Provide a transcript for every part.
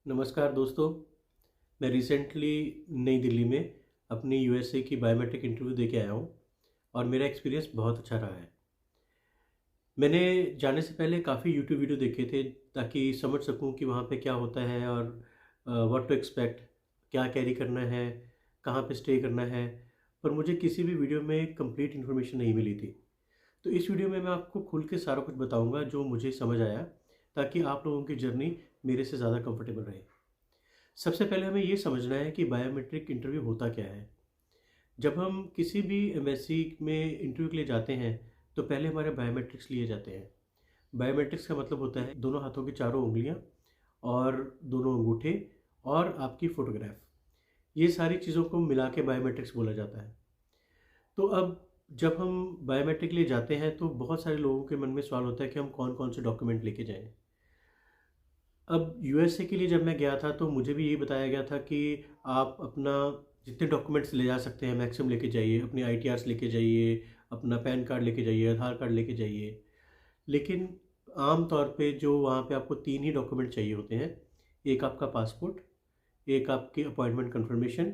नमस्कार दोस्तों। मैं रिसेंटली नई दिल्ली में अपनी यूएसए की बायोमेट्रिक इंटरव्यू दे के आया हूँ और मेरा एक्सपीरियंस बहुत अच्छा रहा है। मैंने जाने से पहले काफ़ी यूट्यूब वीडियो देखे थे ताकि समझ सकूँ कि वहाँ पे क्या होता है और व्हाट टू एक्सपेक्ट, क्या कैरी करना है, कहाँ पे स्टे करना है। पर मुझे किसी भी वीडियो में कंप्लीट इन्फॉर्मेशन नहीं मिली थी। तो इस वीडियो में मैं आपको खुल के सारा कुछ बताऊँगा जो मुझे समझ आया, ताकि आप लोगों की जर्नी मेरे से ज़्यादा कंफर्टेबल रहे। सबसे पहले हमें ये समझना है कि बायोमेट्रिक इंटरव्यू होता क्या है। जब हम किसी भी एम्बेसी में इंटरव्यू के लिए जाते हैं तो पहले हमारे बायोमेट्रिक्स लिए जाते हैं। बायोमेट्रिक्स का मतलब होता है दोनों हाथों की चारों उंगलियां और दोनों अंगूठे और आपकी फ़ोटोग्राफ। ये सारी चीज़ों को मिला के बायोमेट्रिक्स बोला जाता है। तो अब जब हम बायोमेट्रिक लिए जाते हैं तो बहुत सारे लोगों के मन में सवाल होता है कि हम कौन कौन से डॉक्यूमेंट लेके जाएं। अब यूएसए के लिए जब मैं गया था तो मुझे भी यही बताया गया था कि आप अपना जितने डॉक्यूमेंट्स ले जा सकते हैं मैक्सिमम लेके जाइए, अपनी आईटीआर्स लेके जाइए, अपना पैन कार्ड लेके जाइए, आधार कार्ड लेके जाइए। लेकिन आम तौर पे जो वहाँ पे आपको तीन ही डॉक्यूमेंट चाहिए होते हैं। एक आपका पासपोर्ट, एक आपकी अपॉइंटमेंट कंफर्मेशन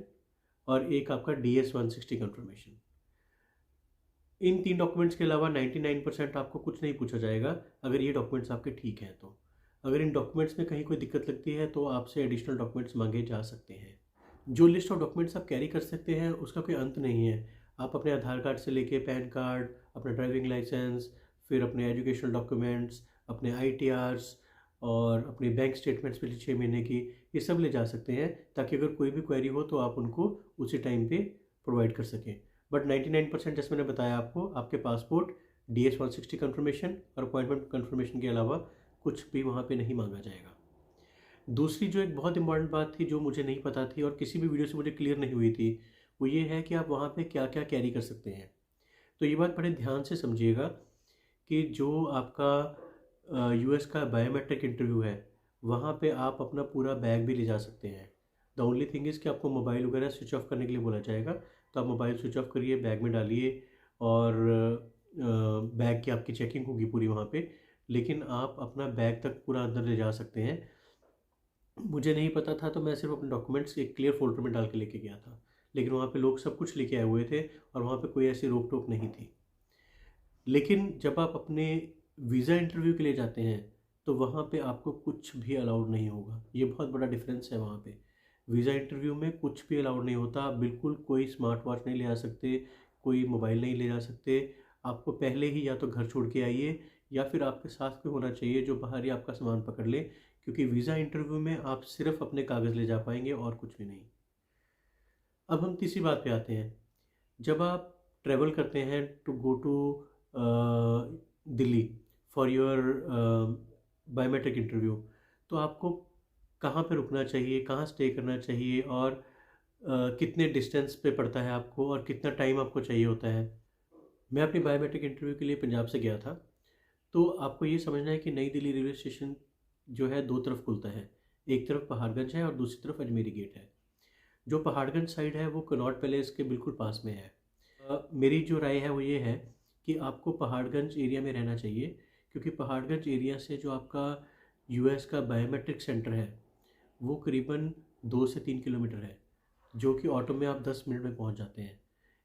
और एक आपका DS-160 कंफर्मेशन। इन तीन डॉक्यूमेंट्स के अलावा 99% आपको कुछ नहीं पूछा जाएगा अगर ये डॉक्यूमेंट्स आपके ठीक हैं तो। अगर इन डॉक्यूमेंट्स में कहीं कोई दिक्कत लगती है तो आपसे एडिशनल डॉक्यूमेंट्स मांगे जा सकते हैं। जो लिस्ट ऑफ डॉक्यूमेंट्स आप कैरी कर सकते हैं उसका कोई अंत नहीं है। आप अपने आधार कार्ड से लेके पैन कार्ड, अपना ड्राइविंग लाइसेंस, फिर अपने एजुकेशनल डॉक्यूमेंट्स, अपने आईटीआर्स और अपनी बैंक स्टेटमेंट्स पिछले 6 महीने की, ये सब ले जा सकते हैं ताकि अगर कोई भी क्वेरी हो तो आप उनको उसी टाइम पे प्रोवाइड कर सकें। बट 99% जैसे मैंने बताया आपको, आपके पासपोर्ट, DS-160 कंफर्मेशन और अपॉइंटमेंट कंफर्मेशन के अलावा कुछ भी वहाँ पे नहीं मांगा जाएगा। दूसरी जो एक बहुत इंपॉर्टेंट बात थी जो मुझे नहीं पता थी और किसी भी वीडियो से मुझे क्लियर नहीं हुई थी, वो ये है कि आप वहाँ पे क्या क्या कैरी कर सकते हैं। तो ये बात बड़े ध्यान से समझिएगा कि जो आपका यूएस का बायोमेट्रिक इंटरव्यू है वहाँ पे आप अपना पूरा बैग भी ले जा सकते हैं। द ओनली थिंग इज़ कि आपको मोबाइल वगैरह स्विच ऑफ करने के लिए बोला जाएगा, तो आप मोबाइल स्विच ऑफ करिए, बैग में डालिए और बैग की आपकी चेकिंग होगी पूरी वहाँ पे। लेकिन आप अपना बैग तक पूरा अंदर ले जा सकते हैं। मुझे नहीं पता था तो मैं सिर्फ अपने डॉक्यूमेंट्स एक क्लियर फोल्डर में डाल के लेके गया था, लेकिन वहाँ पे लोग सब कुछ लेके आए हुए थे और वहाँ पे कोई ऐसी रोक टोक नहीं थी। लेकिन जब आप अपने वीज़ा इंटरव्यू के लिए जाते हैं तो वहाँ पे आपको कुछ भी अलाउड नहीं होगा। ये बहुत बड़ा डिफरेंस है वहाँ पे। वीज़ा इंटरव्यू में कुछ भी अलाउड नहीं होता। आप बिल्कुल कोई स्मार्ट वॉच नहीं ले आ सकते, कोई मोबाइल नहीं ले जा सकते। आपको पहले ही या तो घर छोड़ के आइए या फिर आपके साथ कोई होना चाहिए जो बाहर ही आपका सामान पकड़ ले, क्योंकि वीज़ा इंटरव्यू में आप सिर्फ अपने कागज़ ले जा पाएंगे और कुछ भी नहीं। अब हम तीसरी बात पे आते हैं। जब आप ट्रैवल करते हैं to go to Delhi for your biometric interview, तो आपको कहाँ पे रुकना चाहिए, कहाँ स्टे करना चाहिए और कितने डिस्टेंस पे पड़ता है आपको और कितना टाइम आपको चाहिए होता है। मैं अपनी बायोमेट्रिक इंटरव्यू के लिए पंजाब से गया था। तो आपको ये समझना है कि नई दिल्ली रेलवे स्टेशन जो है दो तरफ खुलता है। एक तरफ पहाड़गंज है और दूसरी तरफ अजमेरी गेट है। जो पहाड़गंज साइड है वो कनॉट पैलेस के बिल्कुल पास में है। मेरी जो राय है वो ये है कि आपको पहाड़गंज एरिया में रहना चाहिए, क्योंकि पहाड़गंज एरिया से जो आपका यूएस का बायोमेट्रिक सेंटर है वो करीबन 2 से 3 किलोमीटर है, जो कि ऑटो में आप 10 मिनट में पहुंच जाते हैं।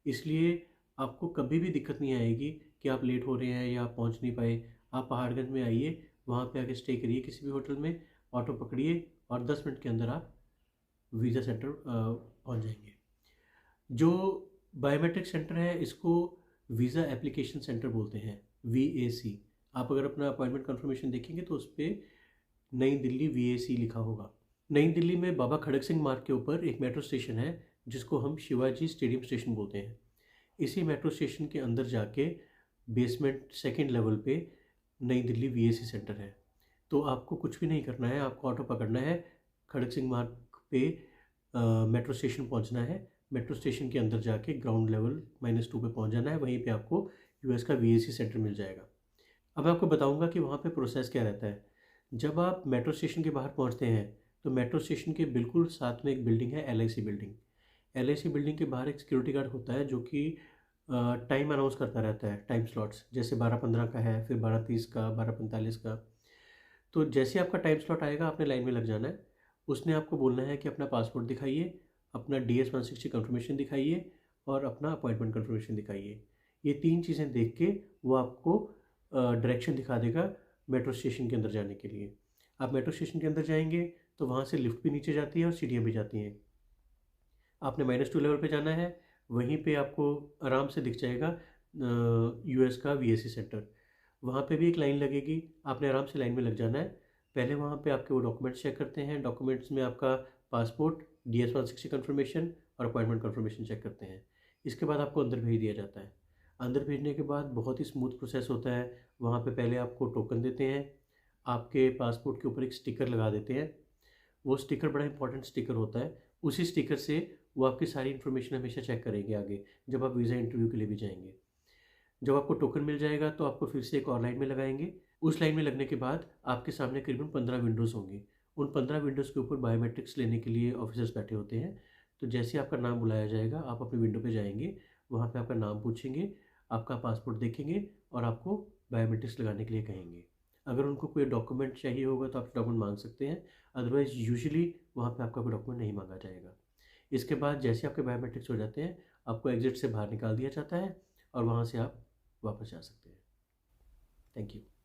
इसलिए आपको कभी भी दिक्कत नहीं आएगी कि आप लेट हो रहे हैं या आप पहुंच नहीं पाए। आप पहाड़गंज में आइए, वहाँ पे आके स्टे करिए किसी भी होटल में, ऑटो पकड़िए और 10 मिनट के अंदर आप वीज़ा सेंटर पहुँच जाएंगे। जो बायोमेट्रिक सेंटर है इसको वीज़ा एप्लीकेशन सेंटर बोलते हैं, VAC। आप अगर अपना अपॉइंटमेंट कंफर्मेशन देखेंगे तो उस पर नई दिल्ली VAC लिखा होगा। नई दिल्ली में बाबा खड़क सिंह मार्ग के ऊपर एक मेट्रो स्टेशन है जिसको हम शिवाजी स्टेडियम स्टेशन बोलते हैं। इसी मेट्रो स्टेशन के अंदर जाके बेसमेंट सेकंड लेवल पे नई दिल्ली VAC सेंटर है। तो आपको कुछ भी नहीं करना है, आपको ऑटो पकड़ना है, खड़क सिंह मार्ग पे मेट्रो स्टेशन पहुंचना है, मेट्रो स्टेशन के अंदर जाके ग्राउंड लेवल -2 पे पहुंच जाना है, वहीं पे आपको यूएस का VAC सेंटर मिल जाएगा। अब मैं आपको बताऊंगा कि वहाँ पे प्रोसेस क्या रहता है। जब आप मेट्रो स्टेशन के बाहर पहुँचते हैं तो मेट्रो स्टेशन के बिल्कुल साथ में एक बिल्डिंग है, LIC बिल्डिंग। LIC बिल्डिंग के बाहर एक सिक्योरिटी गार्ड होता है जो कि टाइम अनाउंस करता रहता है, टाइम स्लॉट्स, जैसे 12:15 का है, फिर 12:30 का, 12:45 का। तो जैसे आपका टाइम स्लॉट आएगा आपने लाइन में लग जाना है। उसने आपको बोलना है कि अपना पासपोर्ट दिखाइए, अपना DS-160 कंफर्मेशन दिखाइए और अपना अपॉइंटमेंट कंफर्मेशन दिखाइए। ये 3 चीज़ें देख के वो आपको डायरेक्शन दिखा देगा मेट्रो स्टेशन के अंदर जाने के लिए। आप मेट्रो स्टेशन के अंदर जाएँगे तो वहाँ से लिफ्ट भी नीचे जाती है और सीढ़ियाँ भी जाती हैं। आपने -2 लेवल पे जाना है, वहीं पे आपको आराम से दिख जाएगा यूएस का VAC सेंटर। वहाँ पे भी एक लाइन लगेगी, आपने आराम से लाइन में लग जाना है। पहले वहाँ पे आपके वो डॉक्यूमेंट्स चेक करते हैं, डॉक्यूमेंट्स में आपका पासपोर्ट, DS-160 कंफर्मेशन और अपॉइंटमेंट कंफर्मेशन चेक करते हैं। इसके बाद आपको अंदर भेज दिया जाता है। अंदर भेजने के बाद बहुत ही स्मूथ प्रोसेस होता है। वहाँ पे पहले आपको टोकन देते हैं, आपके पासपोर्ट के ऊपर एक स्टिकर लगा देते हैं। वो स्टिकर बड़ा इंपॉर्टेंट स्टिकर होता है। उसी स्टिकर से वो आपकी सारी इन्फॉर्मेशन हमेशा चेक करेंगे आगे, जब आप वीज़ा इंटरव्यू के लिए भी जाएँगे। जब आपको टोकन मिल जाएगा तो आपको फिर से एक और लाइन में लगाएँगे। उस लाइन में लगने के बाद आपके सामने करीबन 15 विंडोज़ होंगी। उन 15 विंडोज़ के ऊपर बायोमेट्रिक्स लेने के लिए ऑफ़िसर्स बैठे होते हैं। तो जैसे ही आपका नाम बुलाया जाएगा, आप अपनी विंडो पे जाएँगे, वहाँ पे आपका नाम पूछेंगे, आपका पासपोर्ट देखेंगे और आपको बायोमेट्रिक्स लगाने के लिए कहेंगे। अगर उनको कोई डॉक्यूमेंट चाहिए होगा तो आप डॉक्यूमेंट माँग सकते हैं, अदरवाइज़ यूजुअली वहाँ पे आपका कोई डॉक्यूमेंट नहीं माँगा जाएगा। इसके बाद जैसे आपके बायोमेट्रिक्स हो जाते हैं, आपको एग्ज़िट से बाहर निकाल दिया जाता है और वहाँ से आप वापस जा सकते हैं। Thank you.